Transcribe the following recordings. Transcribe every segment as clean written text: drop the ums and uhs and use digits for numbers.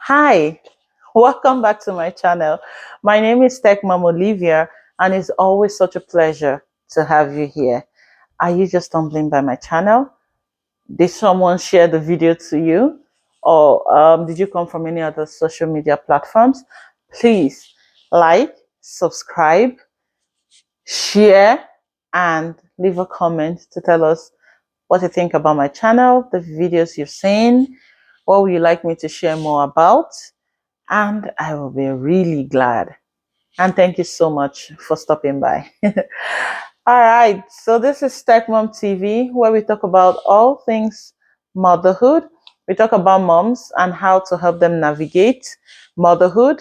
Hi, welcome back to my channel. My name is Tech Mom Olivia, and it's always such a pleasure to have you here. Are you just stumbling by my channel? Did someone share the video to you? Or did you come from any other social media platforms? Please like, subscribe, share, and leave a comment to tell us what you think about my channel, the videos you've seen, what would you like me to share more about, and I will be really glad. And thank you so much for stopping by. All right, so this is Tech Mom TV, where we talk about all things motherhood. We talk about moms and how to help them navigate motherhood,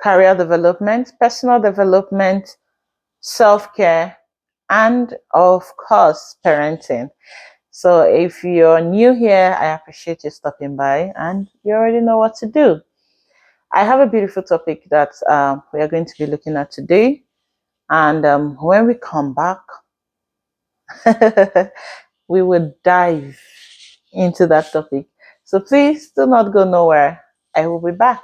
career development, personal development, self-care, and of course, parenting. So if you're new here, I appreciate you stopping by, and you already know what to do. I have a beautiful topic that we are going to be looking at today. And when we come back, we will dive into that topic. So please do not go nowhere. I will be back.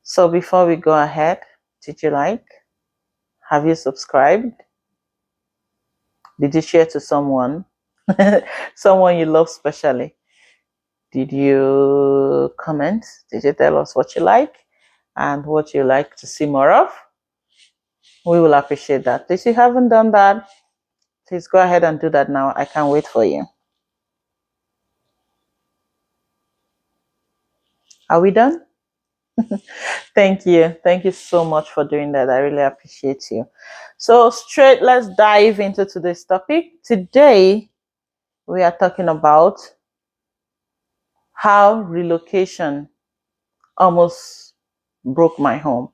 So before we go ahead, did you like? Have you subscribed? Did you share to someone? Someone you love specially? Did you comment? Did you tell us what you like and what you like to see more of? We will appreciate that. If you haven't done that, please go ahead and do that now. I can't wait for you. Are we done? Thank you. Thank you so much for doing that. I really appreciate you. So straight, let's dive into today's topic. Today, we are talking about how relocation almost broke my home.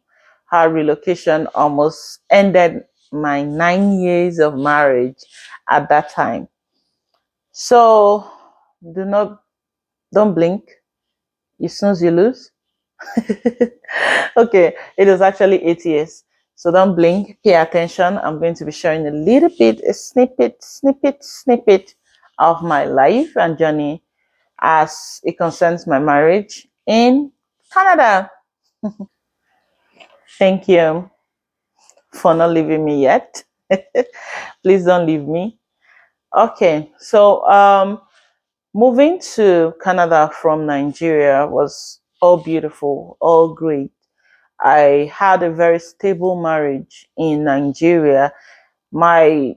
How relocation almost ended my 9 years of marriage at that time. So don't blink. You snooze, you lose. Okay, it was actually 8 years. So don't blink, pay attention. I'm going to be sharing a little bit, a snippet of my life and journey as it concerns my marriage in Canada. Thank you for not leaving me yet. Please don't leave me. Okay, so moving to Canada from Nigeria was all beautiful, all great. I had a very stable marriage in Nigeria. My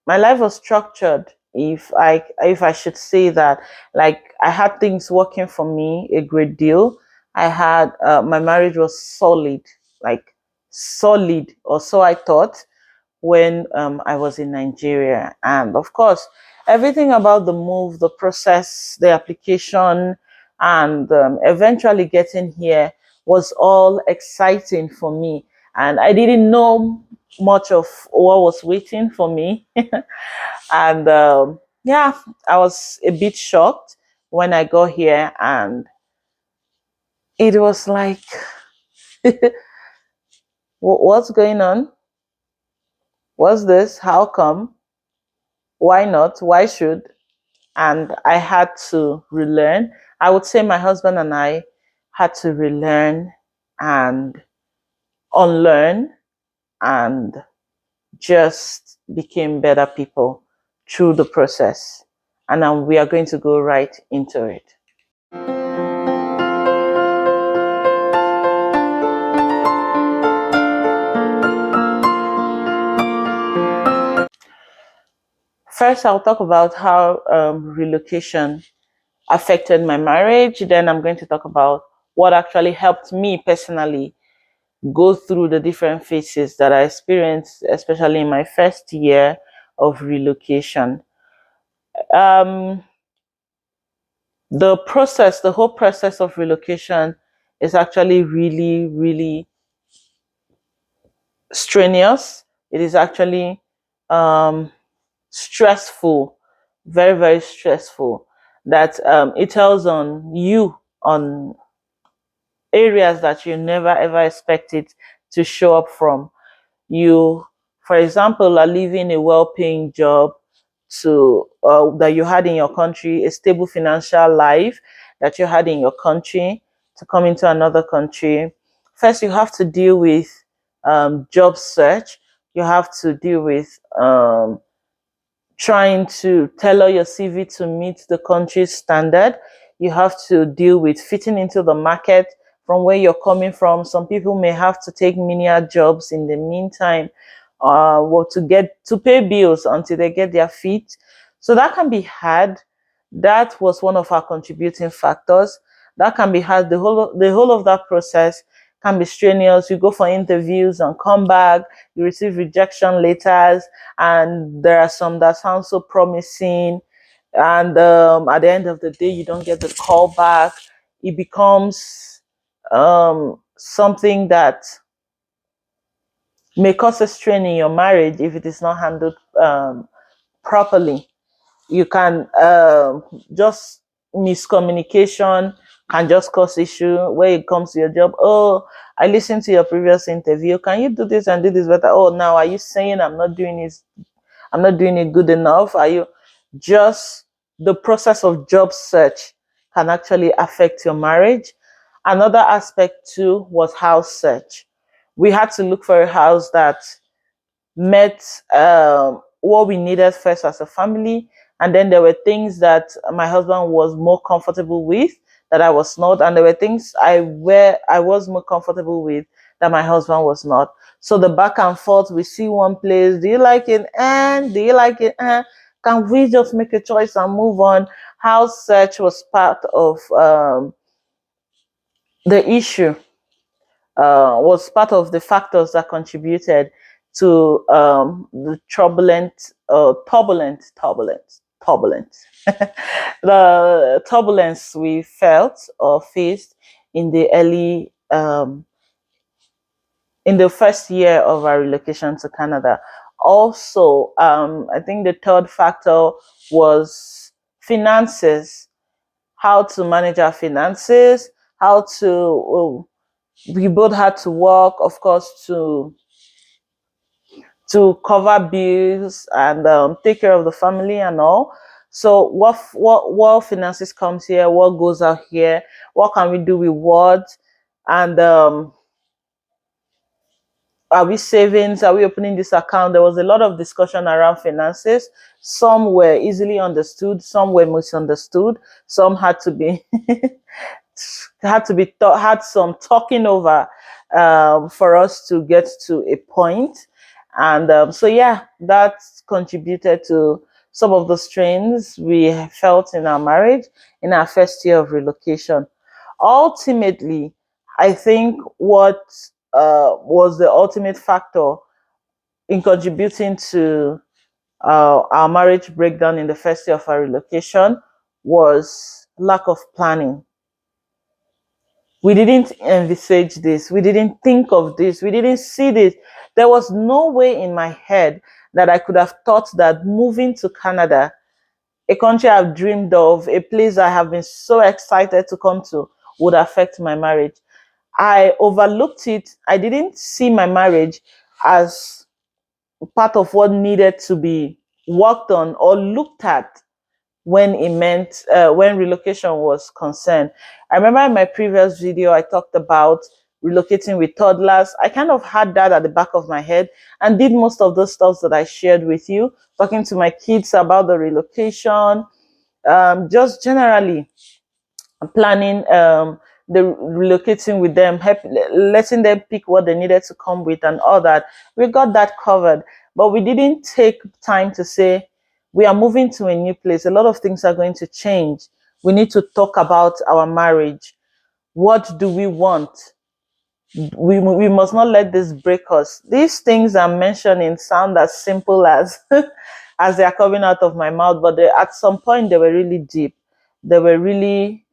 my life was structured, if I should say that. Like, I had things working for me a great deal. I had my marriage was solid, like solid, or so I thought when I was in Nigeria. And of course, everything about the move, the process, the application, and eventually getting here was all exciting for me. And I didn't know much of what was waiting for me. And yeah, I was a bit shocked when I got here, and it was like, what's going on? What's this? How come? Why not? Why should? And I had to relearn. I would say my husband and I had to relearn and unlearn, and just became better people through the process. And now we are going to go right into it. First, I'll talk about how relocation affected my marriage. Then I'm going to talk about what actually helped me personally go through the different phases that I experienced, especially in my first year of relocation. Um, the whole process of relocation is actually really, really strenuous. It is actually stressful, very, very stressful. That it tells on you on areas that you never ever expect it to show up from. You, for example, are leaving a well-paying job to that you had in your country, a stable financial life that you had in your country, to come into another country. First, you have to deal with job search. You have to deal with trying to tailor your CV to meet the country's standard. You have to deal with fitting into the market from where you're coming from. Some people may have to take menial jobs in the meantime, or to get to pay bills until they get their feet. So that can be hard. That was one of our contributing factors. That can be hard. The whole of that process can be strenuous. You go for interviews and come back, you receive rejection letters, and there are some that sound so promising, and at the end of the day you don't get the call back. It becomes something that may cause a strain in your marriage if it is not handled properly. You can just miscommunication can just cause issue where it comes to your job. Oh, I listened to your previous interview, can you do this and do this better? Oh, now are you saying I'm not doing it good enough? Are you just the process of job search can actually affect your marriage? Another aspect too was house search. We had to look for a house that met what we needed first as a family, and then there were things that my husband was more comfortable with that I was not, and there were things I was more comfortable with that my husband was not. So the back and forth, we see one place, do you like it? And do you like it? And can we just make a choice and move on? House search was part of the issue, was part of the factors that contributed to the turbulent, the turbulence we felt or faced in the early, in the first year of our relocation to Canada. Also, I think the third factor was finances, how to manage our finances, how to, we both had to work, of course, to cover bills and take care of the family and all. So what finances comes here? What goes out here? What can we do with what? And are we savings? Are we opening this account? There was a lot of discussion around finances. Some were easily understood. Some were misunderstood. Some had to be had some talking over for us to get to a point. And so yeah, that contributed to some of the strains we felt in our marriage in our first year of relocation. Ultimately, I think what was the ultimate factor in contributing to our marriage breakdown in the first year of our relocation was lack of planning. We didn't envisage this. We didn't think of this. We didn't see this. There was no way in my head that I could have thought that moving to Canada, a country I've dreamed of, a place I have been so excited to come to, would affect my marriage. I overlooked it. I didn't see my marriage as part of what needed to be worked on or looked at when it meant when relocation was concerned. I remember in my previous video I talked about relocating with toddlers. I kind of had that at the back of my head and did most of those stuff that I shared with you, talking to my kids about the relocation, just generally planning the relocating with them, letting them pick what they needed to come with and all that. We got that covered, but we didn't take time to say we are moving to a new place. A lot of things are going to change. We need to talk about our marriage. What do we want? We must not let this break us. These things I'm mentioning sound as simple as as they are coming out of my mouth, but at some point they were really deep. They were really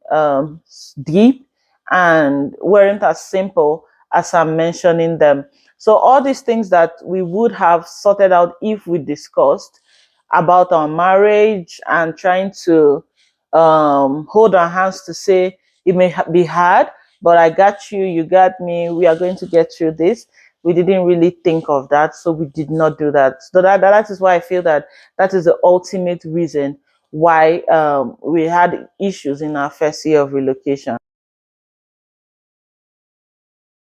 deep and weren't as simple as I'm mentioning them. So all these things that we would have sorted out if we discussed about our marriage and trying to hold our hands to say it may be hard, but I got you, you got me, we are going to get through this. we didn't really think of that, so we did not do that. So that is why I feel that that is the ultimate reason why we had issues in our first year of relocation.